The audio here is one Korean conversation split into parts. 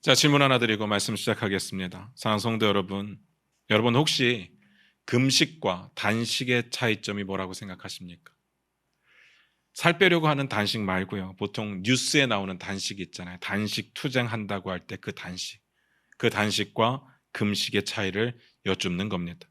자, 질문 하나 드리고 말씀 시작하겠습니다. 사랑하는 성도 여러분, 여러분 혹시 금식과 단식의 차이점이 뭐라고 생각하십니까? 살 빼려고 하는 단식 말고요. 보통 뉴스에 나오는 단식 있잖아요. 단식 투쟁한다고 할 때 그 단식. 그 단식과 금식의 차이를 여쭙는 겁니다.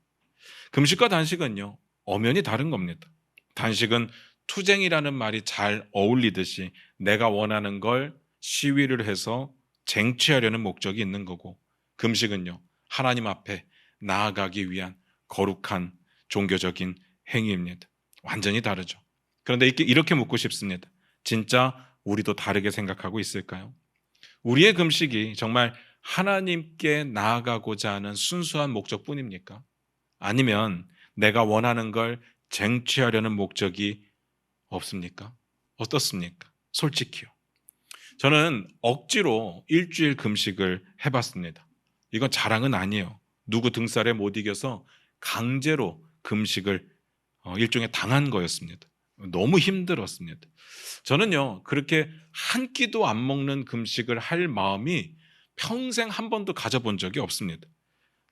금식과 단식은요, 엄연히 다른 겁니다. 단식은 투쟁이라는 말이 잘 어울리듯이 내가 원하는 걸 시위를 해서 쟁취하려는 목적이 있는 거고, 금식은요, 하나님 앞에 나아가기 위한 거룩한 종교적인 행위입니다. 완전히 다르죠. 그런데 이렇게 묻고 싶습니다. 진짜 우리도 다르게 생각하고 있을까요? 우리의 금식이 정말 하나님께 나아가고자 하는 순수한 목적뿐입니까? 아니면 내가 원하는 걸 쟁취하려는 목적이 없습니까? 어떻습니까? 솔직히요. 저는 억지로 일주일 금식을 해봤습니다. 이건 자랑은 아니에요. 누구 등살에 못 이겨서 강제로 금식을 일종의 당한 거였습니다. 너무 힘들었습니다. 저는요, 그렇게 한 끼도 안 먹는 금식을 할 마음이 평생 한 번도 가져본 적이 없습니다.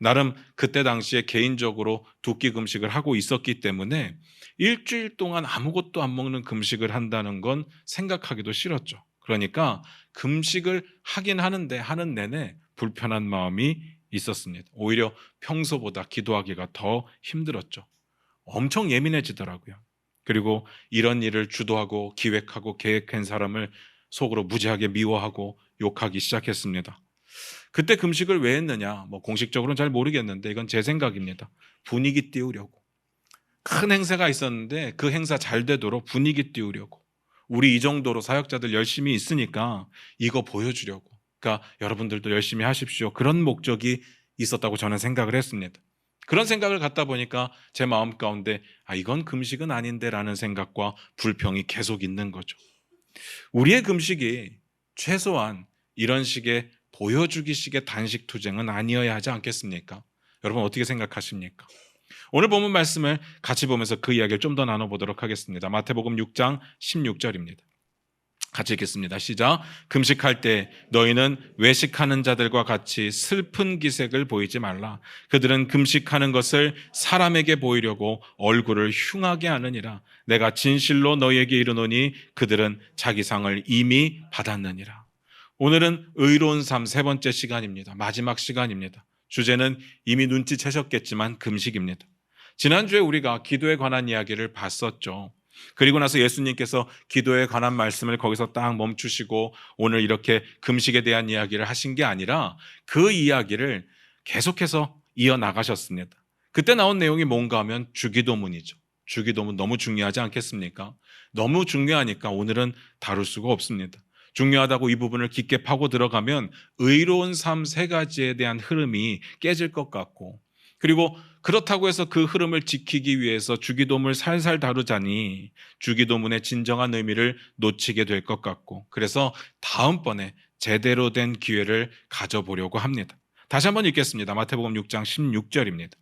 나름 그때 당시에 개인적으로 두 끼 금식을 하고 있었기 때문에 일주일 동안 아무것도 안 먹는 금식을 한다는 건 생각하기도 싫었죠. 그러니까 금식을 하긴 하는데 하는 내내 불편한 마음이 있었습니다. 오히려 평소보다 기도하기가 더 힘들었죠. 엄청 예민해지더라고요. 그리고 이런 일을 주도하고 기획하고 계획한 사람을 속으로 무지하게 미워하고 욕하기 시작했습니다. 그때 금식을 왜 했느냐? 공식적으로는 잘 모르겠는데 이건 제 생각입니다. 분위기 띄우려고. 큰 행사가 있었는데 그 행사 잘 되도록 분위기 띄우려고. 우리 이 정도로 사역자들 열심히 있으니까 이거 보여주려고. 그러니까 여러분들도 열심히 하십시오. 그런 목적이 있었다고 저는 생각을 했습니다. 그런 생각을 갖다 보니까 제 마음 가운데 이건 금식은 아닌데라는 생각과 불평이 계속 있는 거죠. 우리의 금식이 최소한 이런 식의 보여주기식의 단식 투쟁은 아니어야 하지 않겠습니까? 여러분 어떻게 생각하십니까? 오늘 본문 말씀을 같이 보면서 그 이야기를 좀 더 나눠보도록 하겠습니다. 마태복음 6장 16절입니다. 같이 읽겠습니다. 시작. 금식할 때 너희는 외식하는 자들과 같이 슬픈 기색을 보이지 말라. 그들은 금식하는 것을 사람에게 보이려고 얼굴을 흉하게 하느니라. 내가 진실로 너희에게 이르노니 그들은 자기 상을 이미 받았느니라. 오늘은 의로운 삶 세 번째 시간입니다. 마지막 시간입니다. 주제는 이미 눈치채셨겠지만 금식입니다. 지난주에 우리가 기도에 관한 이야기를 봤었죠. 그리고 나서 예수님께서 기도에 관한 말씀을 거기서 딱 멈추시고 오늘 이렇게 금식에 대한 이야기를 하신 게 아니라 그 이야기를 계속해서 이어나가셨습니다. 그때 나온 내용이 뭔가 하면 주기도문이죠. 주기도문 너무 중요하지 않겠습니까? 너무 중요하니까 오늘은 다룰 수가 없습니다. 중요하다고 이 부분을 깊게 파고 들어가면 의로운 삶 세 가지에 대한 흐름이 깨질 것 같고, 그리고 그렇다고 해서 그 흐름을 지키기 위해서 주기도문을 살살 다루자니 주기도문의 진정한 의미를 놓치게 될 것 같고, 그래서 다음번에 제대로 된 기회를 가져보려고 합니다. 다시 한번 읽겠습니다. 마태복음 6장 16절입니다.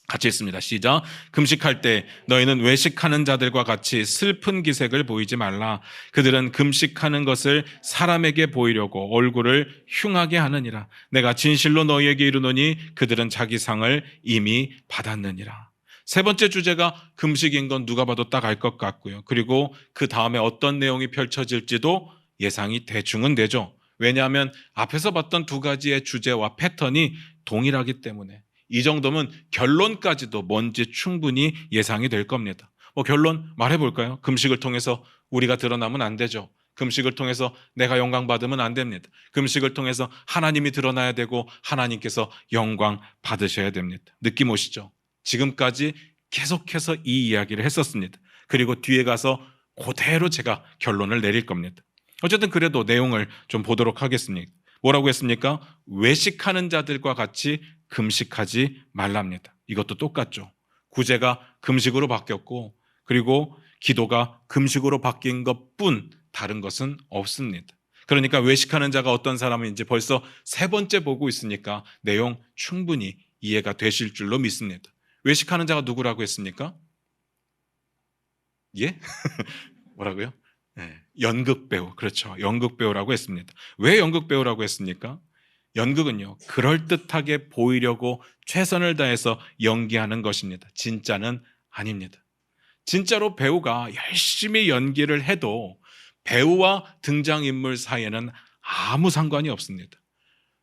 같이 읽습니다. 시작. 금식할 때 너희는 외식하는 자들과 같이 슬픈 기색을 보이지 말라. 그들은 금식하는 것을 사람에게 보이려고 얼굴을 흉하게 하느니라. 내가 진실로 너희에게 이르노니 그들은 자기 상을 이미 받았느니라. 세 번째 주제가 금식인 건 누가 봐도 딱 알 것 같고요. 그리고 그 다음에 어떤 내용이 펼쳐질지도 예상이 대충은 되죠. 왜냐하면 앞에서 봤던 두 가지의 주제와 패턴이 동일하기 때문에. 이 정도면 결론까지도 뭔지 충분히 예상이 될 겁니다. 결론 말해볼까요? 금식을 통해서 우리가 드러나면 안 되죠. 금식을 통해서 내가 영광 받으면 안 됩니다. 금식을 통해서 하나님이 드러나야 되고 하나님께서 영광 받으셔야 됩니다. 느낌 오시죠? 지금까지 계속해서 이 이야기를 했었습니다. 그리고 뒤에 가서 그대로 제가 결론을 내릴 겁니다. 어쨌든 그래도 내용을 좀 보도록 하겠습니다. 뭐라고 했습니까? 외식하는 자들과 같이 금식하지 말랍니다. 이것도 똑같죠. 구제가 금식으로 바뀌었고, 그리고 기도가 금식으로 바뀐 것뿐 다른 것은 없습니다. 그러니까 외식하는 자가 어떤 사람인지 벌써 세 번째 보고 있으니까 내용 충분히 이해가 되실 줄로 믿습니다. 외식하는 자가 누구라고 했습니까? 예? 뭐라고요? 네, 연극배우. 그렇죠. 연극배우라고 했습니다. 왜 연극배우라고 했습니까? 연극은요, 그럴듯하게 보이려고 최선을 다해서 연기하는 것입니다. 진짜는 아닙니다. 진짜로 배우가 열심히 연기를 해도 배우와 등장인물 사이에는 아무 상관이 없습니다.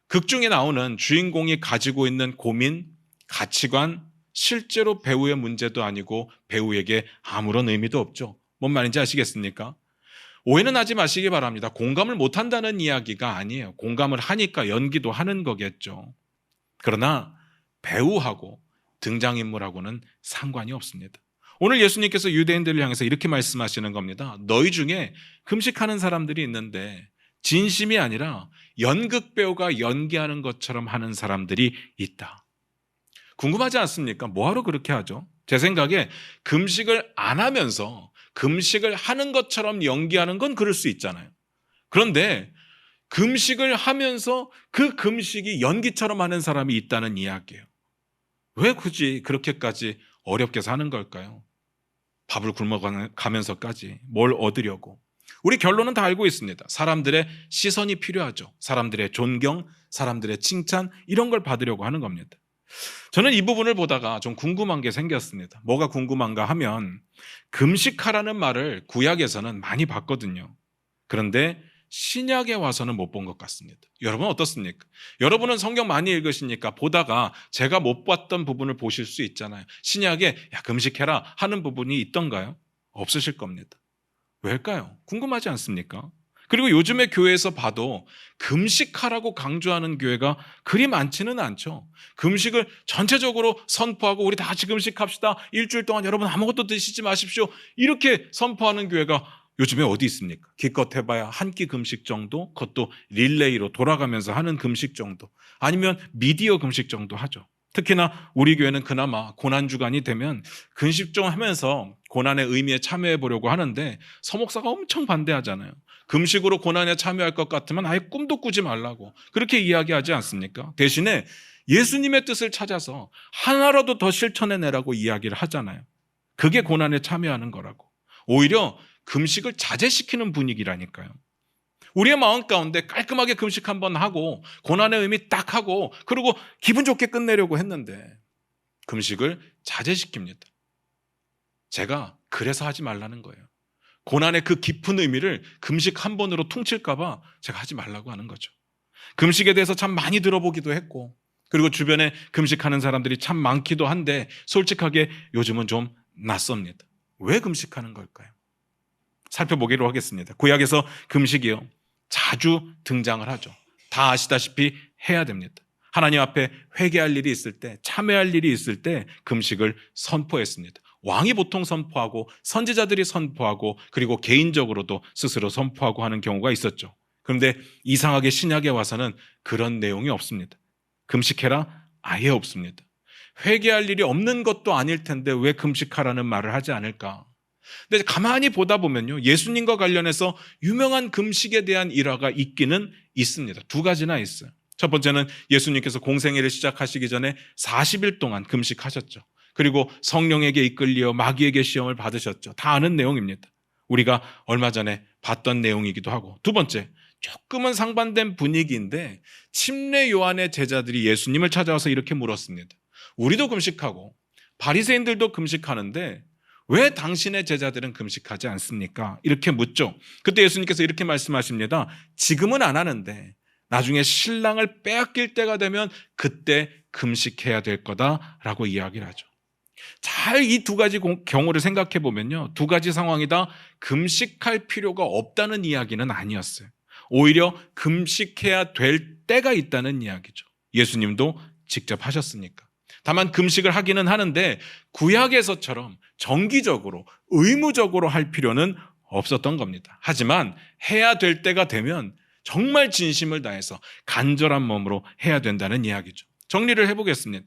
극 중에 나오는 주인공이 가지고 있는 고민, 가치관, 실제로 배우의 문제도 아니고 배우에게 아무런 의미도 없죠. 뭔 말인지 아시겠습니까? 오해는 하지 마시기 바랍니다. 공감을 못한다는 이야기가 아니에요. 공감을 하니까 연기도 하는 거겠죠. 그러나 배우하고 등장인물하고는 상관이 없습니다. 오늘 예수님께서 유대인들을 향해서 이렇게 말씀하시는 겁니다. 너희 중에 금식하는 사람들이 있는데 진심이 아니라 연극 배우가 연기하는 것처럼 하는 사람들이 있다. 궁금하지 않습니까? 뭐하러 그렇게 하죠? 제 생각에 금식을 안 하면서 금식을 하는 것처럼 연기하는 건 그럴 수 있잖아요. 그런데 금식을 하면서 그 금식이 연기처럼 하는 사람이 있다는 이야기예요. 왜 굳이 그렇게까지 어렵게 사는 걸까요? 밥을 굶어가면서까지 뭘 얻으려고. 우리 결론은 다 알고 있습니다. 사람들의 시선이 필요하죠. 사람들의 존경, 사람들의 칭찬, 이런 걸 받으려고 하는 겁니다. 저는 이 부분을 보다가 좀 궁금한 게 생겼습니다. 뭐가 궁금한가 하면 금식하라는 말을 구약에서는 많이 봤거든요. 그런데 신약에 와서는 못 본 것 같습니다. 여러분 어떻습니까? 여러분은 성경 많이 읽으시니까 보다가 제가 못 봤던 부분을 보실 수 있잖아요. 신약에 야 금식해라 하는 부분이 있던가요? 없으실 겁니다. 왜일까요? 궁금하지 않습니까? 그리고 요즘에 교회에서 봐도 금식하라고 강조하는 교회가 그리 많지는 않죠. 금식을 전체적으로 선포하고 우리 다 같이 금식합시다. 일주일 동안 여러분 아무것도 드시지 마십시오. 이렇게 선포하는 교회가 요즘에 어디 있습니까? 기껏 해봐야 한 끼 금식 정도, 그것도 릴레이로 돌아가면서 하는 금식 정도, 아니면 미디어 금식 정도 하죠. 특히나 우리 교회는 그나마 고난주간이 되면 금식 좀 하면서 고난의 의미에 참여해 보려고 하는데 서목사가 엄청 반대하잖아요. 금식으로 고난에 참여할 것 같으면 아예 꿈도 꾸지 말라고 그렇게 이야기하지 않습니까? 대신에 예수님의 뜻을 찾아서 하나라도 더 실천해내라고 이야기를 하잖아요. 그게 고난에 참여하는 거라고. 오히려 금식을 자제시키는 분위기라니까요. 우리의 마음 가운데 깔끔하게 금식 한번 하고 고난의 의미 딱 하고 그리고 기분 좋게 끝내려고 했는데 금식을 자제시킵니다. 제가 그래서 하지 말라는 거예요. 고난의 그 깊은 의미를 금식 한 번으로 퉁칠까 봐 제가 하지 말라고 하는 거죠. 금식에 대해서 참 많이 들어보기도 했고 그리고 주변에 금식하는 사람들이 참 많기도 한데 솔직하게 요즘은 좀 낯섭니다. 왜 금식하는 걸까요? 살펴보기로 하겠습니다. 구약에서 금식이요 자주 등장을 하죠. 다 아시다시피 해야 됩니다. 하나님 앞에 회개할 일이 있을 때, 참회할 일이 있을 때 금식을 선포했습니다. 왕이 보통 선포하고 선지자들이 선포하고 그리고 개인적으로도 스스로 선포하고 하는 경우가 있었죠. 그런데 이상하게 신약에 와서는 그런 내용이 없습니다. 금식해라? 아예 없습니다. 회개할 일이 없는 것도 아닐 텐데 왜 금식하라는 말을 하지 않을까? 근데 가만히 보다 보면요, 예수님과 관련해서 유명한 금식에 대한 일화가 있기는 있습니다. 두 가지나 있어요. 첫 번째는 예수님께서 공생애를 시작하시기 전에 40일 동안 금식하셨죠. 그리고 성령에게 이끌려 마귀에게 시험을 받으셨죠. 다 아는 내용입니다. 우리가 얼마 전에 봤던 내용이기도 하고. 두 번째, 조금은 상반된 분위기인데 침례 요한의 제자들이 예수님을 찾아와서 이렇게 물었습니다. 우리도 금식하고 바리새인들도 금식하는데 왜 당신의 제자들은 금식하지 않습니까? 이렇게 묻죠. 그때 예수님께서 이렇게 말씀하십니다. 지금은 안 하는데 나중에 신랑을 빼앗길 때가 되면 그때 금식해야 될 거다라고 이야기를 하죠. 잘 이 두 가지 경우를 생각해 보면요, 두 가지 상황이다 금식할 필요가 없다는 이야기는 아니었어요. 오히려 금식해야 될 때가 있다는 이야기죠. 예수님도 직접 하셨으니까. 다만 금식을 하기는 하는데 구약에서처럼 정기적으로 의무적으로 할 필요는 없었던 겁니다. 하지만 해야 될 때가 되면 정말 진심을 다해서 간절한 마음으로 해야 된다는 이야기죠. 정리를 해보겠습니다.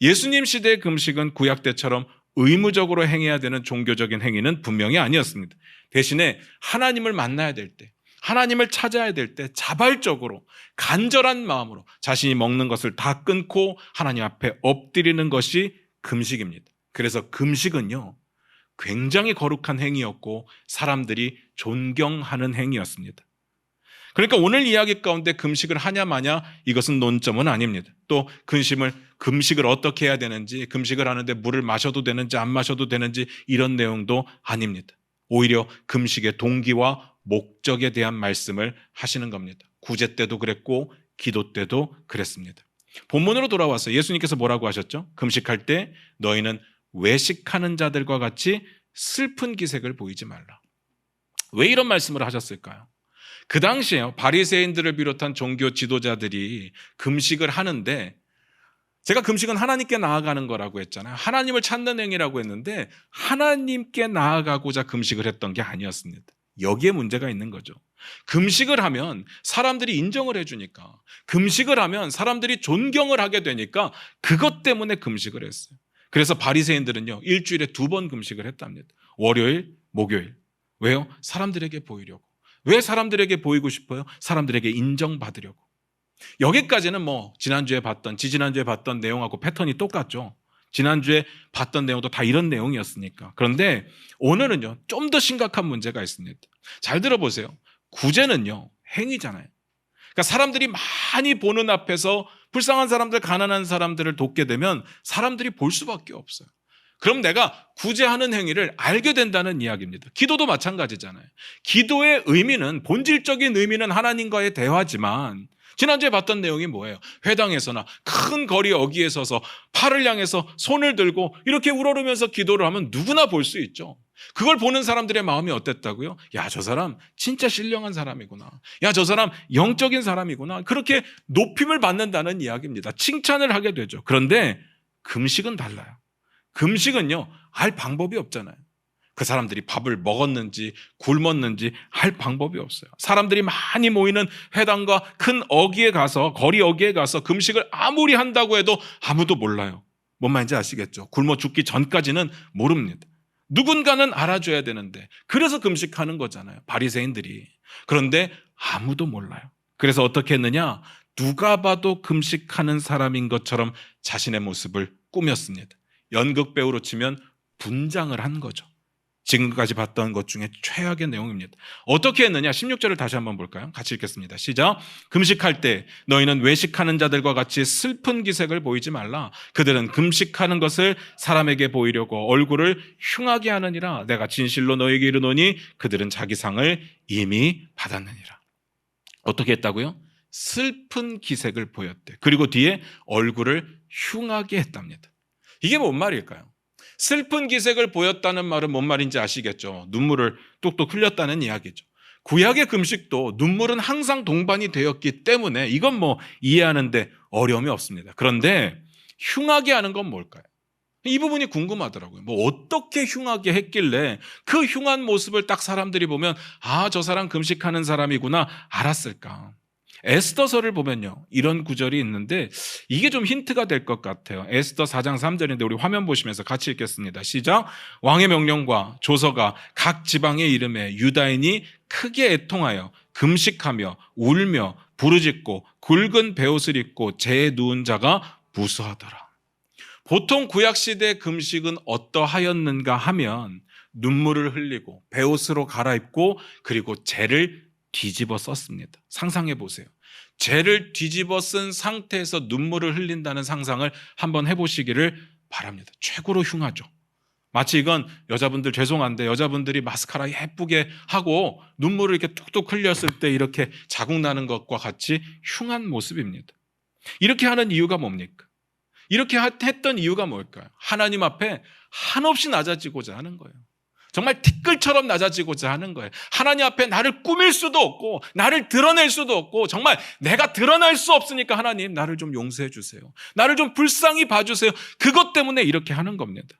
예수님 시대의 금식은 구약 때처럼 의무적으로 행해야 되는 종교적인 행위는 분명히 아니었습니다. 대신에 하나님을 만나야 될 때, 하나님을 찾아야 될 때 자발적으로 간절한 마음으로 자신이 먹는 것을 다 끊고 하나님 앞에 엎드리는 것이 금식입니다. 그래서 금식은요 굉장히 거룩한 행위였고 사람들이 존경하는 행위였습니다. 그러니까 오늘 이야기 가운데 금식을 하냐 마냐 이것은 논점은 아닙니다. 또 금식을 어떻게 해야 되는지, 금식을 하는데 물을 마셔도 되는지 안 마셔도 되는지 이런 내용도 아닙니다. 오히려 금식의 동기와 목적에 대한 말씀을 하시는 겁니다. 구제 때도 그랬고 기도 때도 그랬습니다. 본문으로 돌아와서 예수님께서 뭐라고 하셨죠? 금식할 때 너희는 외식하는 자들과 같이 슬픈 기색을 보이지 말라. 왜 이런 말씀을 하셨을까요? 그 당시에 바리새인들을 비롯한 종교 지도자들이 금식을 하는데, 제가 금식은 하나님께 나아가는 거라고 했잖아요. 하나님을 찾는 행위라고 했는데 하나님께 나아가고자 금식을 했던 게 아니었습니다. 여기에 문제가 있는 거죠. 금식을 하면 사람들이 인정을 해주니까, 금식을 하면 사람들이 존경을 하게 되니까 그것 때문에 금식을 했어요. 그래서 바리새인들은요, 일주일에 2번 금식을 했답니다. 월요일, 목요일. 왜요? 사람들에게 보이려고. 왜 사람들에게 보이고 싶어요? 사람들에게 인정받으려고. 여기까지는 지난주에 봤던, 지지난주에 봤던 내용하고 패턴이 똑같죠. 지난주에 봤던 내용도 다 이런 내용이었으니까. 그런데 오늘은요, 좀 더 심각한 문제가 있습니다. 잘 들어보세요. 구제는요, 행위잖아요. 그러니까 사람들이 많이 보는 앞에서 불쌍한 사람들, 가난한 사람들을 돕게 되면 사람들이 볼 수밖에 없어요. 그럼 내가 구제하는 행위를 알게 된다는 이야기입니다. 기도도 마찬가지잖아요. 기도의 의미는, 본질적인 의미는 하나님과의 대화지만, 지난주에 봤던 내용이 뭐예요? 회당에서나 큰 거리 어귀에 서서 팔을 향해서 손을 들고 이렇게 우러르면서 기도를 하면 누구나 볼 수 있죠. 그걸 보는 사람들의 마음이 어땠다고요? 야, 저 사람 진짜 신령한 사람이구나. 야, 저 사람 영적인 사람이구나. 그렇게 높임을 받는다는 이야기입니다. 칭찬을 하게 되죠. 그런데 금식은 달라요. 금식은요, 알 방법이 없잖아요. 그 사람들이 밥을 먹었는지 굶었는지 알 방법이 없어요. 사람들이 많이 모이는 회당과 큰 어귀에 가서, 거리 어귀에 가서 금식을 아무리 한다고 해도 아무도 몰라요. 뭔 말인지 아시겠죠? 굶어 죽기 전까지는 모릅니다. 누군가는 알아줘야 되는데, 그래서 금식하는 거잖아요, 바리새인들이. 그런데 아무도 몰라요. 그래서 어떻게 했느냐? 누가 봐도 금식하는 사람인 것처럼 자신의 모습을 꾸몄습니다. 연극 배우로 치면 분장을 한 거죠. 지금까지 봤던 것 중에 최악의 내용입니다. 어떻게 했느냐? 16절을 다시 한번 볼까요? 같이 읽겠습니다. 시작. 금식할 때 너희는 외식하는 자들과 같이 슬픈 기색을 보이지 말라. 그들은 금식하는 것을 사람에게 보이려고 얼굴을 흉하게 하느니라. 내가 진실로 너희에게 이르노니 그들은 자기 상을 이미 받았느니라. 어떻게 했다고요? 슬픈 기색을 보였대. 그리고 뒤에 얼굴을 흉하게 했답니다. 이게 뭔 말일까요? 슬픈 기색을 보였다는 말은 뭔 말인지 아시겠죠? 눈물을 뚝뚝 흘렸다는 이야기죠. 구약의 금식도 눈물은 항상 동반이 되었기 때문에 이건 이해하는데 어려움이 없습니다. 그런데 흉하게 하는 건 뭘까요? 이 부분이 궁금하더라고요. 어떻게 흉하게 했길래 그 흉한 모습을 딱 사람들이 보면 저 사람 금식하는 사람이구나 알았을까? 에스더서를 보면요, 이런 구절이 있는데 이게 좀 힌트가 될 것 같아요. 에스더 4장 3절인데 우리 화면 보시면서 같이 읽겠습니다. 시작. 왕의 명령과 조서가 각 지방의 이름에 유다인이 크게 애통하여 금식하며 울며 부르짖고 굵은 베옷을 입고 재에 누운 자가 무수하더라. 보통 구약시대 금식은 어떠하였는가 하면 눈물을 흘리고 베옷으로 갈아입고 그리고 재를 뒤집어 썼습니다. 상상해 보세요. 죄를 뒤집어 쓴 상태에서 눈물을 흘린다는 상상을 한번 해보시기를 바랍니다. 최고로 흉하죠. 마치 이건 여자분들 죄송한데 여자분들이 마스카라 예쁘게 하고 눈물을 이렇게 뚝뚝 흘렸을 때 이렇게 자국 나는 것과 같이 흉한 모습입니다. 이렇게 하는 이유가 뭡니까? 이렇게 했던 이유가 뭘까요? 하나님 앞에 한없이 낮아지고자 하는 거예요. 정말 티끌처럼 낮아지고자 하는 거예요. 하나님 앞에 나를 꾸밀 수도 없고 나를 드러낼 수도 없고 정말 내가 드러날 수 없으니까 하나님 나를 좀 용서해 주세요. 나를 좀 불쌍히 봐주세요. 그것 때문에 이렇게 하는 겁니다.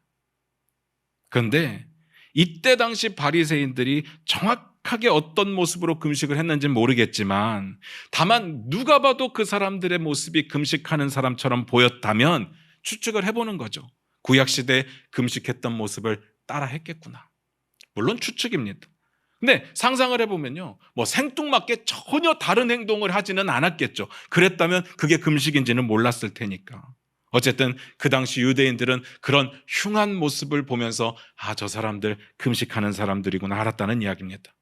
그런데 이때 당시 바리새인들이 정확하게 어떤 모습으로 금식을 했는지는 모르겠지만 다만 누가 봐도 그 사람들의 모습이 금식하는 사람처럼 보였다면 추측을 해보는 거죠. 구약시대 금식했던 모습을 따라 했겠구나. 물론 추측입니다. 근데 상상을 해보면요, 생뚱맞게 전혀 다른 행동을 하지는 않았겠죠. 그랬다면 그게 금식인지는 몰랐을 테니까. 어쨌든 그 당시 유대인들은 그런 흉한 모습을 보면서 저 사람들 금식하는 사람들이구나 알았다는 이야기입니다.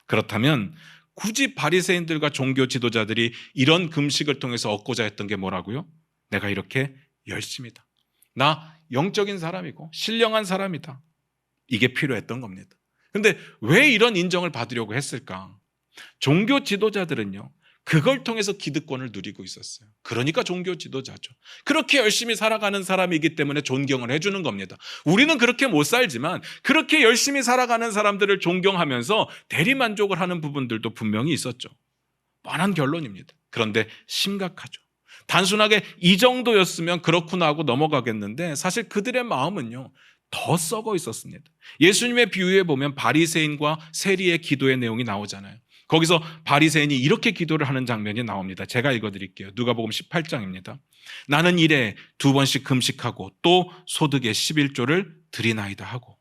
그렇다면 굳이 바리새인들과 종교 지도자들이 이런 금식을 통해서 얻고자 했던 게 뭐라고요? 내가 이렇게 열심이다. 나 영적인 사람이고 신령한 사람이다. 이게 필요했던 겁니다. 근데 왜 이런 인정을 받으려고 했을까? 종교 지도자들은요, 그걸 통해서 기득권을 누리고 있었어요. 그러니까 종교 지도자죠. 그렇게 열심히 살아가는 사람이기 때문에 존경을 해주는 겁니다. 우리는 그렇게 못 살지만 그렇게 열심히 살아가는 사람들을 존경하면서 대리만족을 하는 부분들도 분명히 있었죠. 뻔한 결론입니다. 그런데 심각하죠. 단순하게 이 정도였으면 그렇구나 하고 넘어가겠는데 사실 그들의 마음은요, 더 썩어 있었습니다. 예수님의 비유에 보면 바리새인과 세리의 기도의 내용이 나오잖아요. 거기서 바리새인이 이렇게 기도를 하는 장면이 나옵니다. 제가 읽어드릴게요. 누가복음 18장입니다. 나는 일에 2번씩 금식하고 또 소득의 11조를 드리나이다 하고.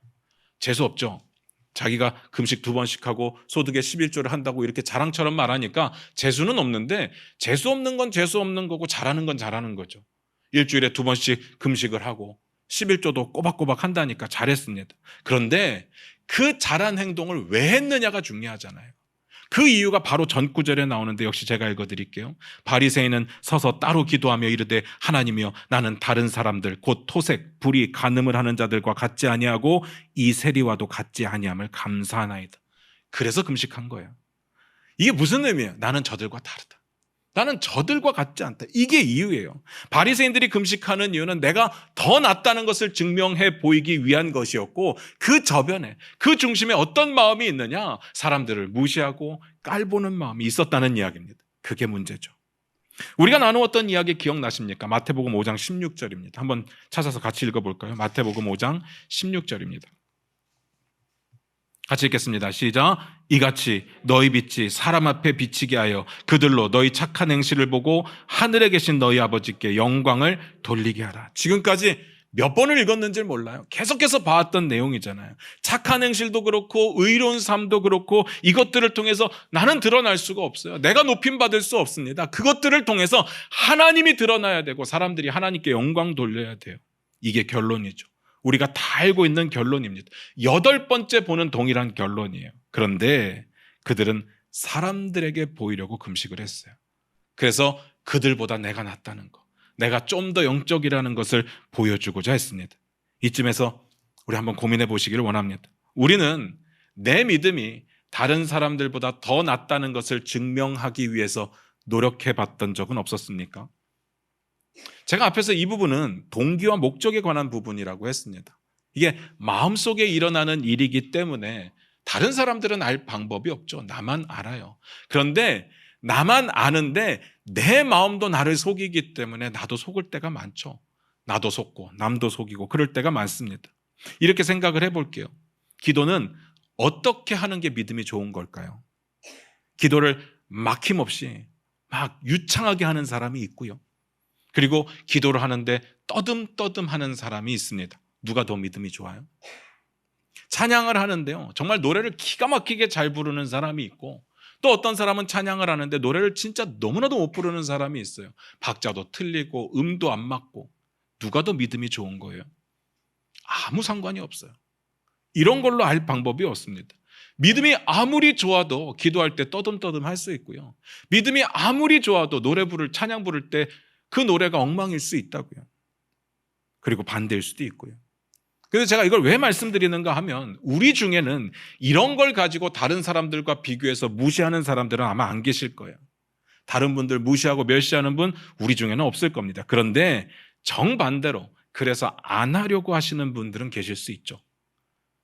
재수 없죠? 자기가 금식 2번씩 하고 소득의 11조를 한다고 이렇게 자랑처럼 말하니까 재수는 없는데, 재수 없는 건 재수 없는 거고 잘하는 건 잘하는 거죠. 일주일에 2번씩 금식을 하고 11조도 꼬박꼬박 한다니까 잘했습니다. 그런데 그 잘한 행동을 왜 했느냐가 중요하잖아요. 그 이유가 바로 전 구절에 나오는데 역시 제가 읽어드릴게요. 바리새인은 서서 따로 기도하며 이르되 하나님이여 나는 다른 사람들 곧 토색, 불의, 간음을 하는 자들과 같지 아니하고 이 세리와도 같지 아니함을 감사하나이다. 그래서 금식한 거예요. 이게 무슨 의미예요? 나는 저들과 다르다. 나는 저들과 같지 않다. 이게 이유예요. 바리새인들이 금식하는 이유는 내가 더 낫다는 것을 증명해 보이기 위한 것이었고, 그 저변에, 그 중심에 어떤 마음이 있느냐? 사람들을 무시하고 깔보는 마음이 있었다는 이야기입니다. 그게 문제죠. 우리가 나누었던 이야기 기억나십니까? 마태복음 5장 16절입니다. 한번 찾아서 같이 읽어볼까요? 마태복음 5장 16절입니다. 같이 읽겠습니다. 시작. 이같이 너희 빛이 사람 앞에 비치게 하여 그들로 너희 착한 행실을 보고 하늘에 계신 너희 아버지께 영광을 돌리게 하라. 지금까지 몇 번을 읽었는지 몰라요. 계속해서 봐왔던 내용이잖아요. 착한 행실도 그렇고 의로운 삶도 그렇고 이것들을 통해서 나는 드러날 수가 없어요. 내가 높임받을 수 없습니다. 그것들을 통해서 하나님이 드러나야 되고 사람들이 하나님께 영광 돌려야 돼요. 이게 결론이죠. 우리가 다 알고 있는 결론입니다. 8번째 보는 동일한 결론이에요. 그런데 그들은 사람들에게 보이려고 금식을 했어요. 그래서 그들보다 내가 낫다는 거, 내가 좀 더 영적이라는 것을 보여주고자 했습니다. 이쯤에서 우리 한번 고민해 보시기를 원합니다. 우리는 내 믿음이 다른 사람들보다 더 낫다는 것을 증명하기 위해서 노력해 봤던 적은 없었습니까? 제가 앞에서 이 부분은 동기와 목적에 관한 부분이라고 했습니다. 이게 마음속에 일어나는 일이기 때문에 다른 사람들은 알 방법이 없죠. 나만 알아요. 그런데 나만 아는데 내 마음도 나를 속이기 때문에 나도 속을 때가 많죠. 나도 속고 남도 속이고 그럴 때가 많습니다. 이렇게 생각을 해볼게요. 기도는 어떻게 하는 게 믿음이 좋은 걸까요? 기도를 막힘없이 막 유창하게 하는 사람이 있고요. 그리고 기도를 하는데 떠듬떠듬 하는 사람이 있습니다. 누가 더 믿음이 좋아요? 찬양을 하는데요, 정말 노래를 기가 막히게 잘 부르는 사람이 있고, 또 어떤 사람은 찬양을 하는데 노래를 진짜 너무나도 못 부르는 사람이 있어요. 박자도 틀리고 음도 안 맞고. 누가 더 믿음이 좋은 거예요? 아무 상관이 없어요. 이런 걸로 알 방법이 없습니다. 믿음이 아무리 좋아도 기도할 때 떠듬떠듬 할 수 있고요. 믿음이 아무리 좋아도 찬양 부를 때 그 노래가 엉망일 수 있다고요. 그리고 반대일 수도 있고요. 그래서 제가 이걸 왜 말씀드리는가 하면, 우리 중에는 이런 걸 가지고 다른 사람들과 비교해서 무시하는 사람들은 아마 안 계실 거예요. 다른 분들 무시하고 멸시하는 분 우리 중에는 없을 겁니다. 그런데 정반대로 그래서 안 하려고 하시는 분들은 계실 수 있죠.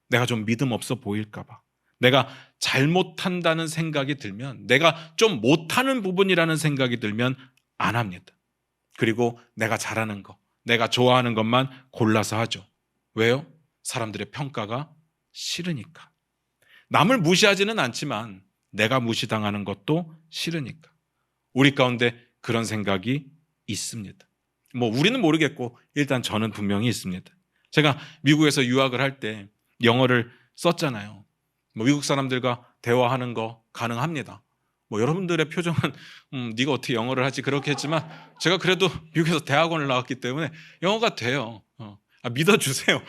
내가 좀 믿음 없어 보일까 봐, 내가 잘못한다는 생각이 들면, 내가 좀 못하는 부분이라는 생각이 들면 안 합니다. 그리고 내가 잘하는 거, 내가 좋아하는 것만 골라서 하죠. 왜요? 사람들의 평가가 싫으니까. 남을 무시하지는 않지만 내가 무시당하는 것도 싫으니까. 우리 가운데 그런 생각이 있습니다. 우리는 모르겠고 일단 저는 분명히 있습니다. 제가 미국에서 유학을 할 때 영어를 썼잖아요. 미국 사람들과 대화하는 거 가능합니다. 여러분들의 표정은 네가 어떻게 영어를 하지 그렇게 했지만, 제가 그래도 미국에서 대학원을 나왔기 때문에 영어가 돼요. 믿어주세요.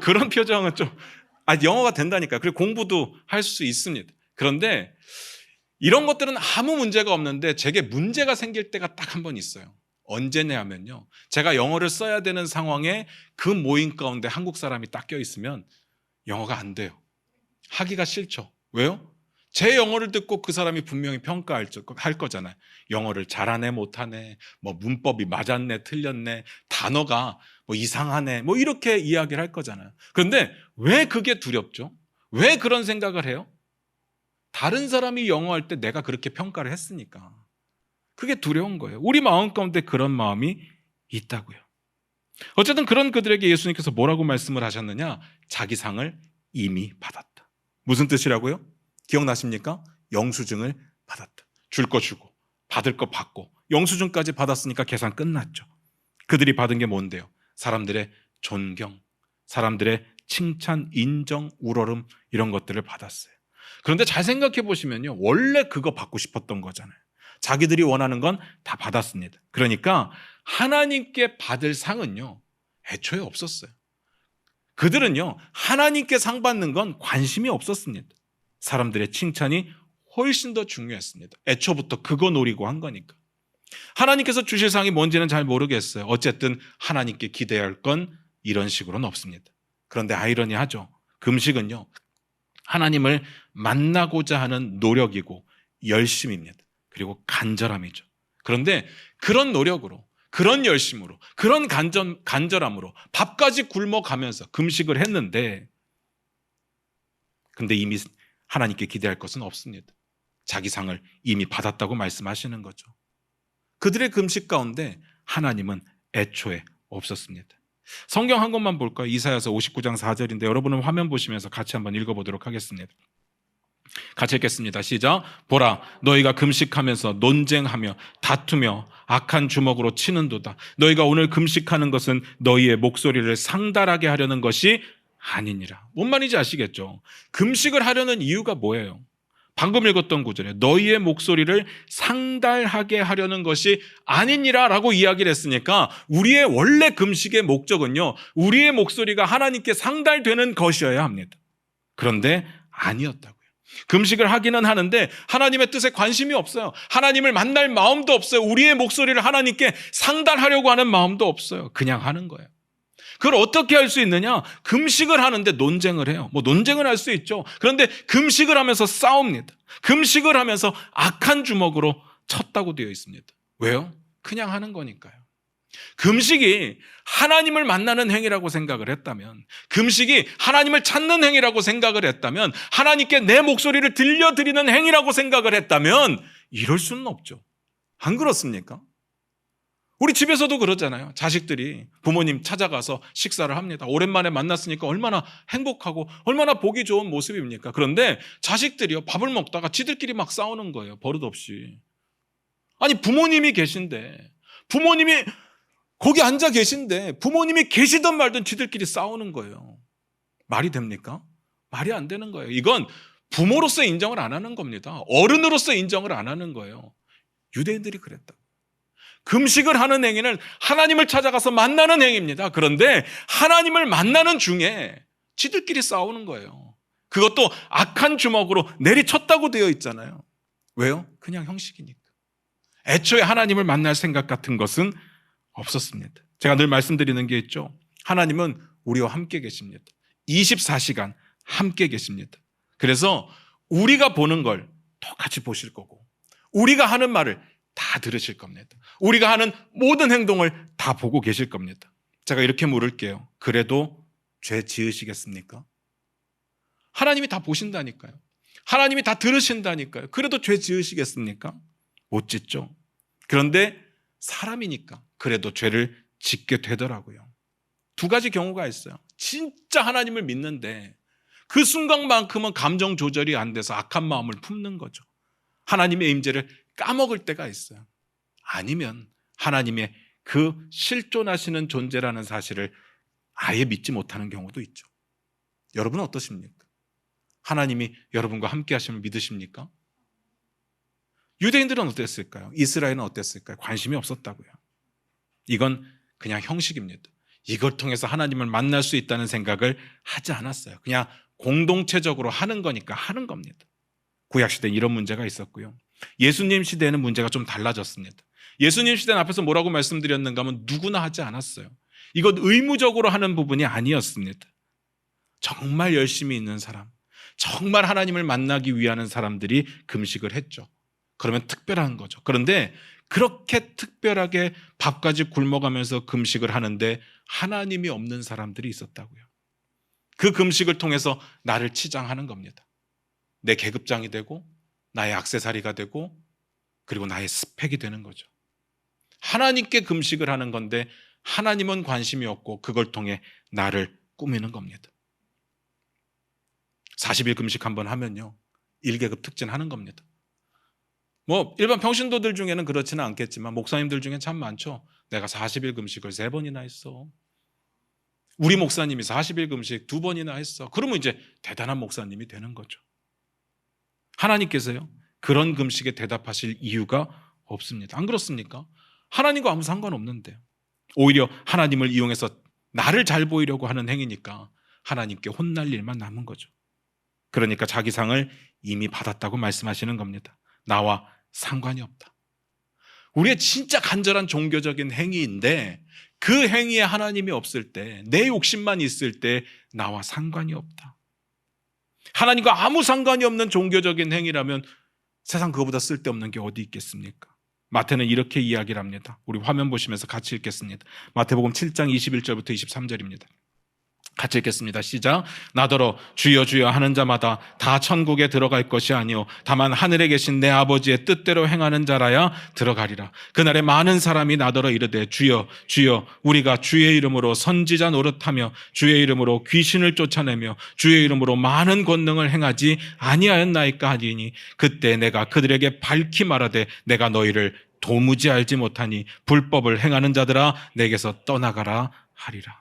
그런 표정은 좀 영어가 된다니까요. 그리고 공부도 할 수 있습니다. 그런데 이런 것들은 아무 문제가 없는데 제게 문제가 생길 때가 딱 한 번 있어요. 언제냐면요, 제가 영어를 써야 되는 상황에 그 모임 가운데 한국 사람이 딱 껴있으면 영어가 안 돼요. 하기가 싫죠. 왜요? 제 영어를 듣고 그 사람이 분명히 평가할 거잖아요. 영어를 잘하네 못하네, 뭐 문법이 맞았네 틀렸네, 단어가 뭐 이상하네, 뭐 이렇게 이야기를 할 거잖아요. 그런데 왜 그게 두렵죠? 왜 그런 생각을 해요? 다른 사람이 영어 할 때 내가 그렇게 평가를 했으니까 그게 두려운 거예요. 우리 마음 가운데 그런 마음이 있다고요. 어쨌든 그런 그들에게 예수님께서 뭐라고 말씀을 하셨느냐? 자기 상을 이미 받았다. 무슨 뜻이라고요? 기억나십니까? 영수증을 받았다. 줄 거 주고 받을 거 받고 영수증까지 받았으니까 계산 끝났죠. 그들이 받은 게 뭔데요? 사람들의 존경, 사람들의 칭찬, 인정, 우러름, 이런 것들을 받았어요. 그런데 잘 생각해 보시면요, 원래 그거 받고 싶었던 거잖아요. 자기들이 원하는 건 다 받았습니다. 그러니까 하나님께 받을 상은요, 애초에 없었어요. 그들은요, 하나님께 상 받는 건 관심이 없었습니다. 사람들의 칭찬이 훨씬 더 중요했습니다. 애초부터 그거 노리고 한 거니까. 하나님께서 주실 상이 뭔지는 잘 모르겠어요. 어쨌든 하나님께 기대해야 할 건 이런 식으로는 없습니다. 그런데 아이러니하죠. 금식은요, 하나님을 만나고자 하는 노력이고 열심입니다. 그리고 간절함이죠. 그런데 그런 노력으로, 그런 열심으로, 그런 간절함으로 밥까지 굶어가면서 금식을 했는데, 근데 이미 하나님께 기대할 것은 없습니다. 자기 상을 이미 받았다고 말씀하시는 거죠. 그들의 금식 가운데 하나님은 애초에 없었습니다. 성경 한 권만 볼까요? 이사야서 59장 4절인데 여러분은 화면 보시면서 같이 한번 읽어보도록 하겠습니다. 같이 읽겠습니다. 시작. 보라, 너희가 금식하면서 논쟁하며 다투며 악한 주먹으로 치는도다. 너희가 오늘 금식하는 것은 너희의 목소리를 상달하게 하려는 것이 아니니라. 뭔 말인지 아시겠죠? 금식을 하려는 이유가 뭐예요? 방금 읽었던 구절에 너희의 목소리를 상달하게 하려는 것이 아니니라 라고 이야기를 했으니까 우리의 원래 금식의 목적은요, 우리의 목소리가 하나님께 상달되는 것이어야 합니다. 그런데 아니었다고요. 금식을 하기는 하는데 하나님의 뜻에 관심이 없어요. 하나님을 만날 마음도 없어요. 우리의 목소리를 하나님께 상달하려고 하는 마음도 없어요. 그냥 하는 거예요. 그걸 어떻게 할 수 있느냐? 금식을 하는데 논쟁을 해요. 뭐 논쟁을 할 수 있죠. 그런데 금식을 하면서 싸웁니다. 금식을 하면서 악한 주먹으로 쳤다고 되어 있습니다. 왜요? 그냥 하는 거니까요. 금식이 하나님을 만나는 행위라고 생각을 했다면, 금식이 하나님을 찾는 행위라고 생각을 했다면, 하나님께 내 목소리를 들려드리는 행위라고 생각을 했다면 이럴 수는 없죠. 안 그렇습니까? 우리 집에서도 그러잖아요. 자식들이 부모님 찾아가서 식사를 합니다. 오랜만에 만났으니까 얼마나 행복하고 얼마나 보기 좋은 모습입니까? 그런데 자식들이요, 밥을 먹다가 지들끼리 막 싸우는 거예요. 버릇없이. 아니, 부모님이 계신데, 부모님이 거기 앉아 계신데 부모님이 계시든 말든 지들끼리 싸우는 거예요. 말이 됩니까? 말이 안 되는 거예요. 이건 부모로서 인정을 안 하는 겁니다. 어른으로서 인정을 안 하는 거예요. 유대인들이 그랬다. 금식을 하는 행위는 하나님을 찾아가서 만나는 행위입니다. 그런데 하나님을 만나는 중에 지들끼리 싸우는 거예요. 그것도 악한 주먹으로 내리쳤다고 되어 있잖아요. 왜요? 그냥 형식이니까. 애초에 하나님을 만날 생각 같은 것은 없었습니다. 제가 늘 말씀드리는 게 있죠. 하나님은 우리와 함께 계십니다. 24시간 함께 계십니다. 그래서 우리가 보는 걸 똑같이 보실 거고, 우리가 하는 말을 다 들으실 겁니다. 우리가 하는 모든 행동을 다 보고 계실 겁니다. 제가 이렇게 물을게요. 그래도 죄 지으시겠습니까? 하나님이 다 보신다니까요. 하나님이 다 들으신다니까요. 그래도 죄 지으시겠습니까? 못 짓죠. 그런데 사람이니까 그래도 죄를 짓게 되더라고요. 두 가지 경우가 있어요. 진짜 하나님을 믿는데 그 순간만큼은 감정 조절이 안 돼서 악한 마음을 품는 거죠. 하나님의 임재를 까먹을 때가 있어요. 아니면 하나님의 그 실존하시는 존재라는 사실을 아예 믿지 못하는 경우도 있죠. 여러분은 어떠십니까? 하나님이 여러분과 함께 하심을 믿으십니까? 유대인들은 어땠을까요? 이스라엘은 어땠을까요? 관심이 없었다고요. 이건 그냥 형식입니다. 이걸 통해서 하나님을 만날 수 있다는 생각을 하지 않았어요. 그냥 공동체적으로 하는 거니까 하는 겁니다. 구약시대는 이런 문제가 있었고요. 예수님 시대에는 문제가 좀 달라졌습니다. 예수님 시대는 앞에서 뭐라고 말씀드렸는가 하면 누구나 하지 않았어요. 이건 의무적으로 하는 부분이 아니었습니다. 정말 열심히 있는 사람, 정말 하나님을 만나기 위한 사람들이 금식을 했죠. 그러면 특별한 거죠. 그런데 그렇게 특별하게 밥까지 굶어가면서 금식을 하는데 하나님이 없는 사람들이 있었다고요. 그 금식을 통해서 나를 치장하는 겁니다. 내 계급장이 되고 나의 액세서리가 되고 그리고 나의 스펙이 되는 거죠. 하나님께 금식을 하는 건데 하나님은 관심이 없고 그걸 통해 나를 꾸미는 겁니다. 40일 금식 한번 하면요 1계급 특진하는 겁니다. 뭐 일반 평신도들 중에는 그렇지는 않겠지만 목사님들 중에 참 많죠. 내가 40일 금식을 3번이나 했어. 우리 목사님이 40일 금식 2번이나 했어. 그러면 이제 대단한 목사님이 되는 거죠. 하나님께서요 그런 금식에 대답하실 이유가 없습니다. 안 그렇습니까? 하나님과 아무 상관없는데요. 오히려 하나님을 이용해서 나를 잘 보이려고 하는 행위니까 하나님께 혼날 일만 남은 거죠. 그러니까 자기 상을 이미 받았다고 말씀하시는 겁니다. 나와 상관이 없다. 우리의 진짜 간절한 종교적인 행위인데 그 행위에 하나님이 없을 때, 내 욕심만 있을 때 나와 상관이 없다. 하나님과 아무 상관이 없는 종교적인 행위라면 세상 그거보다 쓸데없는 게 어디 있겠습니까? 마태는 이렇게 이야기를 합니다. 우리 화면 보시면서 같이 읽겠습니다. 마태복음 7장 21절부터 23절입니다. 같이 읽겠습니다. 시작. 나더러 주여 주여 하는 자마다 다 천국에 들어갈 것이 아니요 다만 하늘에 계신 내 아버지의 뜻대로 행하는 자라야 들어가리라. 그날에 많은 사람이 나더러 이르되 주여 주여 우리가 주의 이름으로 선지자 노릇하며 주의 이름으로 귀신을 쫓아내며 주의 이름으로 많은 권능을 행하지 아니하였나이까 하리니 그때 내가 그들에게 밝히 말하되 내가 너희를 도무지 알지 못하니 불법을 행하는 자들아 내게서 떠나가라 하리라.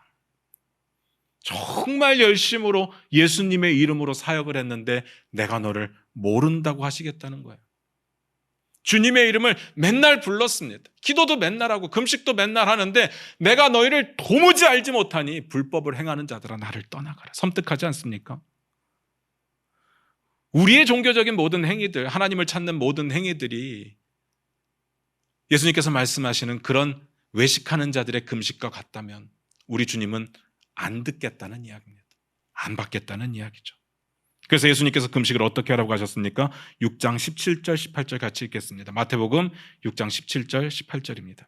정말 열심으로 예수님의 이름으로 사역을 했는데 내가 너를 모른다고 하시겠다는 거예요. 주님의 이름을 맨날 불렀습니다. 기도도 맨날 하고 금식도 맨날 하는데 내가 너희를 도무지 알지 못하니 불법을 행하는 자들아 나를 떠나가라. 섬뜩하지 않습니까? 우리의 종교적인 모든 행위들, 하나님을 찾는 모든 행위들이 예수님께서 말씀하시는 그런 외식하는 자들의 금식과 같다면 우리 주님은 안 듣겠다는 이야기입니다. 안 받겠다는 이야기죠. 그래서 예수님께서 금식을 어떻게 하라고 하셨습니까? 6장 17절 18절 같이 읽겠습니다. 마태복음 6장 17절 18절입니다.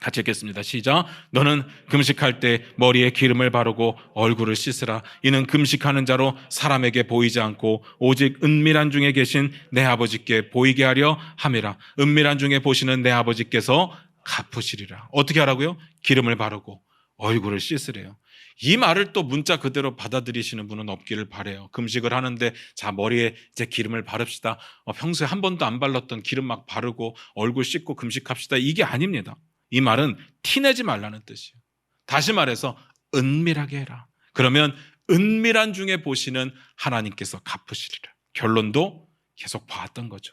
같이 읽겠습니다. 시작. 너는 금식할 때 머리에 기름을 바르고 얼굴을 씻으라. 이는 금식하는 자로 사람에게 보이지 않고 오직 은밀한 중에 계신 내 아버지께 보이게 하려 함이라. 은밀한 중에 보시는 내 아버지께서 갚으시리라. 어떻게 하라고요? 기름을 바르고 얼굴을 씻으래요. 이 말을 또 문자 그대로 받아들이시는 분은 없기를 바라요. 금식을 하는데 자 머리에 이제 기름을 바릅시다. 평소에 한 번도 안 발랐던 기름 막 바르고 얼굴 씻고 금식합시다. 이게 아닙니다. 이 말은 티내지 말라는 뜻이에요. 다시 말해서 은밀하게 해라. 그러면 은밀한 중에 보시는 하나님께서 갚으시리라. 결론도 계속 봐왔던 거죠.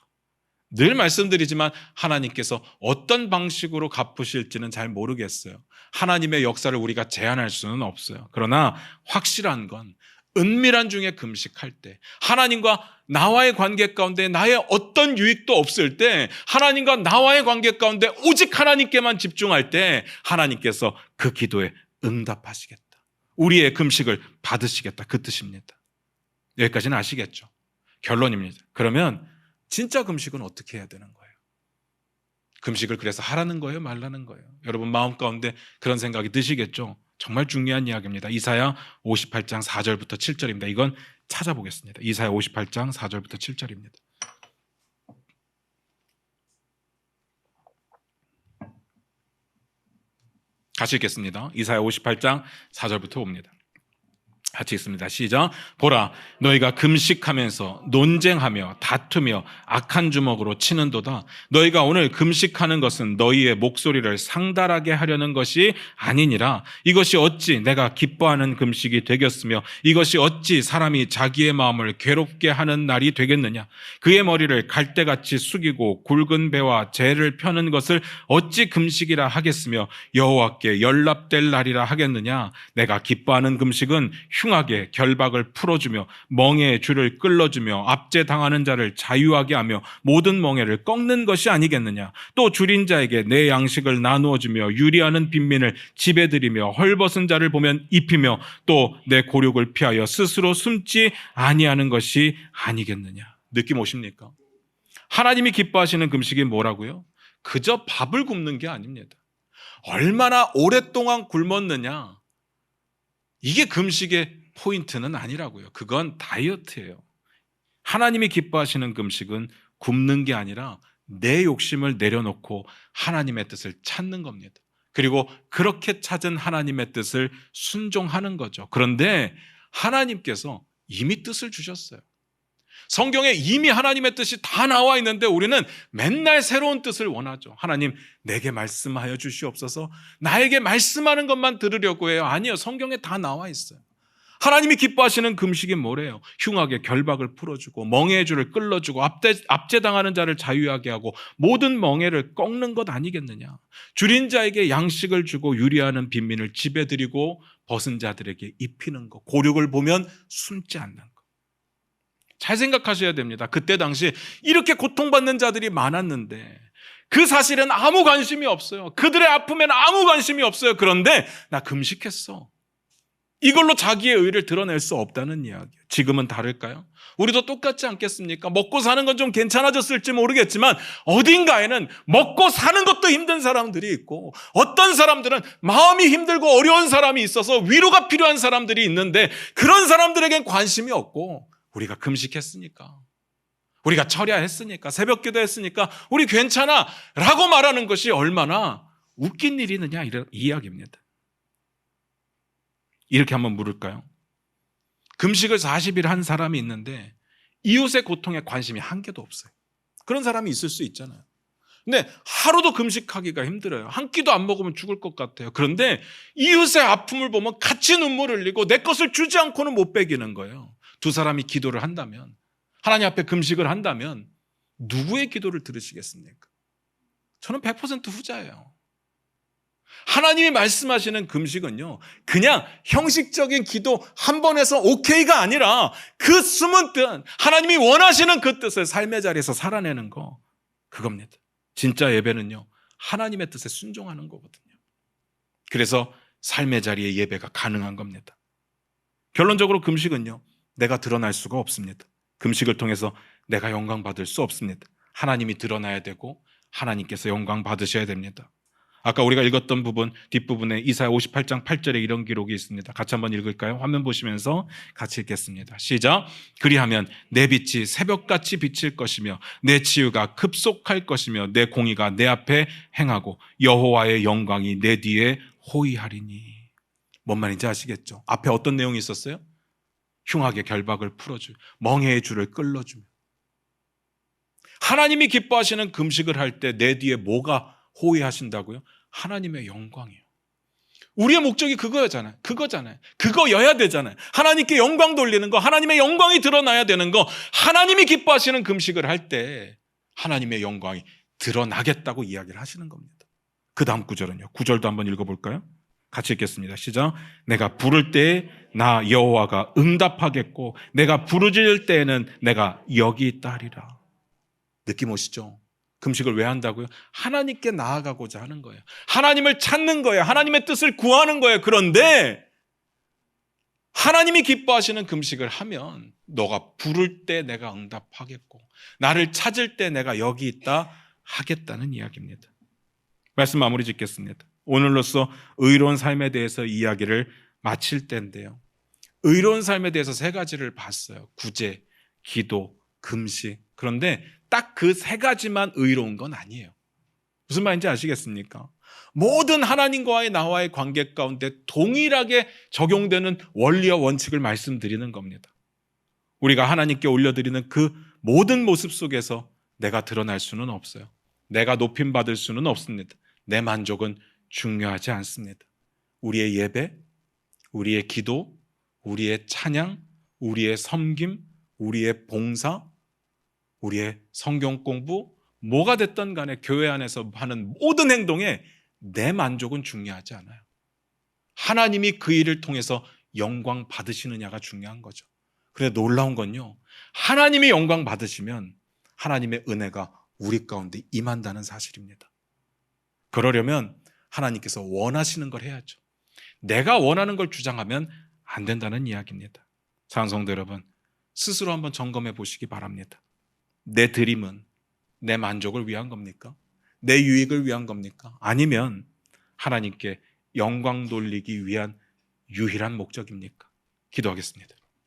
늘 말씀드리지만 하나님께서 어떤 방식으로 갚으실지는 잘 모르겠어요. 하나님의 역사를 우리가 제한할 수는 없어요. 그러나 확실한 건 은밀한 중에 금식할 때 하나님과 나와의 관계 가운데 나의 어떤 유익도 없을 때 하나님과 나와의 관계 가운데 오직 하나님께만 집중할 때 하나님께서 그 기도에 응답하시겠다. 우리의 금식을 받으시겠다. 그 뜻입니다. 여기까지는 아시겠죠? 결론입니다. 그러면 진짜 금식은 어떻게 해야 되는 거예요? 금식을 그래서 하라는 거예요? 말라는 거예요? 여러분 마음 가운데 그런 생각이 드시겠죠? 정말 중요한 이야기입니다. 이사야 58장 4절부터 7절입니다. 이건 찾아보겠습니다. 이사야 58장 4절부터 7절입니다. 같이 읽겠습니다. 이사야 58장 4절부터 봅니다. 같이 읽습니다. 시작. 보라, 너희가 금식하면서 논쟁하며 다투며 악한 주먹으로 치는도다. 너희가 오늘 금식하는 것은 너희의 목소리를 상달하게 하려는 것이 아니니라. 이것이 어찌 내가 기뻐하는 금식이 되겠으며 이것이 어찌 사람이 자기의 마음을 괴롭게 하는 날이 되겠느냐. 그의 머리를 갈대같이 숙이고 굵은 배와 재를 펴는 것을 어찌 금식이라 하겠으며 여호와께 연락될 날이라 하겠느냐. 내가 기뻐하는 금식은 흉악의 결박을 풀어주며 멍에의 줄을 끌어주며 압제당하는 자를 자유하게 하며 모든 멍에를 꺾는 것이 아니겠느냐. 또 줄인 자에게 내 양식을 나누어 주며 유리하는 빈민을 집에 들이며 헐벗은 자를 보면 입히며 또 내 고륙을 피하여 스스로 숨지 아니하는 것이 아니겠느냐. 느낌 오십니까? 하나님이 기뻐하시는 금식이 뭐라고요? 그저 밥을 굶는 게 아닙니다. 얼마나 오랫동안 굶었느냐, 이게 금식의 포인트는 아니라고요. 그건 다이어트예요. 하나님이 기뻐하시는 금식은 굶는 게 아니라 내 욕심을 내려놓고 하나님의 뜻을 찾는 겁니다. 그리고 그렇게 찾은 하나님의 뜻을 순종하는 거죠. 그런데 하나님께서 이미 뜻을 주셨어요. 성경에 이미 하나님의 뜻이 다 나와 있는데 우리는 맨날 새로운 뜻을 원하죠. 하나님, 내게 말씀하여 주시옵소서. 나에게 말씀하는 것만 들으려고 해요. 아니요, 성경에 다 나와 있어요. 하나님이 기뻐하시는 금식이 뭐래요? 흉악의 결박을 풀어주고 멍에의 줄을 끌어주고 압제당하는 자를 자유하게 하고 모든 멍에를 꺾는 것 아니겠느냐. 줄인 자에게 양식을 주고 유리하는 빈민을 집에 들이고 벗은 자들에게 입히는 것, 고륙을 보면 숨지 않는 것. 잘 생각하셔야 됩니다. 그때 당시 이렇게 고통받는 자들이 많았는데 그 사실은 아무 관심이 없어요. 그들의 아픔에는 아무 관심이 없어요. 그런데 나 금식했어, 이걸로 자기의 의를 드러낼 수 없다는 이야기예요. 지금은 다를까요? 우리도 똑같지 않겠습니까? 먹고 사는 건 좀 괜찮아졌을지 모르겠지만 어딘가에는 먹고 사는 것도 힘든 사람들이 있고 어떤 사람들은 마음이 힘들고 어려운 사람이 있어서 위로가 필요한 사람들이 있는데 그런 사람들에겐 관심이 없고 우리가 금식했으니까, 우리가 철야했으니까, 새벽기도 했으니까 우리 괜찮아 라고 말하는 것이 얼마나 웃긴 일이느냐, 이런 이야기입니다. 이렇게 한번 물을까요? 금식을 40일 한 사람이 있는데 이웃의 고통에 관심이 한 개도 없어요. 그런 사람이 있을 수 있잖아요. 근데 하루도 금식하기가 힘들어요. 한 끼도 안 먹으면 죽을 것 같아요. 그런데 이웃의 아픔을 보면 같이 눈물을 흘리고 내 것을 주지 않고는 못 베기는 거예요. 두 사람이 기도를 한다면, 하나님 앞에 금식을 한다면 누구의 기도를 들으시겠습니까? 저는 100% 후자예요. 하나님이 말씀하시는 금식은요, 그냥 형식적인 기도 한 번 해서 오케이가 아니라 그 숨은 뜻, 하나님이 원하시는 그 뜻을 삶의 자리에서 살아내는 거, 그겁니다. 진짜 예배는요, 하나님의 뜻에 순종하는 거거든요. 그래서 삶의 자리에 예배가 가능한 겁니다. 결론적으로 금식은요, 내가 드러날 수가 없습니다. 금식을 통해서 내가 영광 받을 수 없습니다. 하나님이 드러나야 되고 하나님께서 영광 받으셔야 됩니다. 아까 우리가 읽었던 부분 뒷부분에 이사야 58장 8절에 이런 기록이 있습니다. 같이 한번 읽을까요? 화면 보시면서 같이 읽겠습니다. 시작. 그리하면 내 빛이 새벽같이 비칠 것이며 내 치유가 급속할 것이며 내 공의가 내 앞에 행하고 여호와의 영광이 내 뒤에 호위하리니. 뭔 말인지 아시겠죠? 앞에 어떤 내용이 있었어요? 흉악의 결박을 풀어주며 멍에의 줄을 끌어주며. 하나님이 기뻐하시는 금식을 할 때 내 뒤에 뭐가 호위하신다고요? 하나님의 영광이에요. 우리의 목적이 그거잖아요. 그거여야 되잖아요. 하나님께 영광 돌리는 거, 하나님의 영광이 드러나야 되는 거. 하나님이 기뻐하시는 금식을 할 때 하나님의 영광이 드러나겠다고 이야기를 하시는 겁니다. 그 다음 구절은요, 9절도 한번 읽어볼까요? 같이 읽겠습니다. 시작. 내가 부를 때에 나 여호와가 응답하겠고 내가 부르짖을 때에는 내가 여기 있다리라. 느낌 오시죠? 금식을 왜 한다고요? 하나님께 나아가고자 하는 거예요. 하나님을 찾는 거예요. 하나님의 뜻을 구하는 거예요. 그런데 하나님이 기뻐하시는 금식을 하면 너가 부를 때 내가 응답하겠고 나를 찾을 때 내가 여기 있다 하겠다는 이야기입니다. 말씀 마무리 짓겠습니다. 오늘로써 의로운 삶에 대해서 이야기를 마칠 때인데요, 의로운 삶에 대해서 세 가지를 봤어요. 구제, 기도, 금식. 그런데 딱 그 세 가지만 의로운 건 아니에요. 무슨 말인지 아시겠습니까? 모든 하나님과의 나와의 관계 가운데 동일하게 적용되는 원리와 원칙을 말씀드리는 겁니다. 우리가 하나님께 올려드리는 그 모든 모습 속에서 내가 드러날 수는 없어요. 내가 높임받을 수는 없습니다. 내 만족은 중요하지 않습니다. 우리의 예배, 우리의 기도, 우리의 찬양, 우리의 섬김, 우리의 봉사, 우리의 성경 공부, 뭐가 됐든 간에 교회 안에서 하는 모든 행동에 내 만족은 중요하지 않아요. 하나님이 그 일을 통해서 영광 받으시느냐가 중요한 거죠. 그런데 놀라운 건요, 하나님이 영광 받으시면 하나님의 은혜가 우리 가운데 임한다는 사실입니다. 그러려면 하나님께서 원하시는 걸 해야죠. 내가 원하는 걸 주장하면 안 된다는 이야기입니다. 사랑하는 성도 여러분, 스스로 한번 점검해 보시기 바랍니다. 내 드림은 내 만족을 위한 겁니까? 내 유익을 위한 겁니까? 아니면 하나님께 영광 돌리기 위한 유일한 목적입니까? 기도하겠습니다.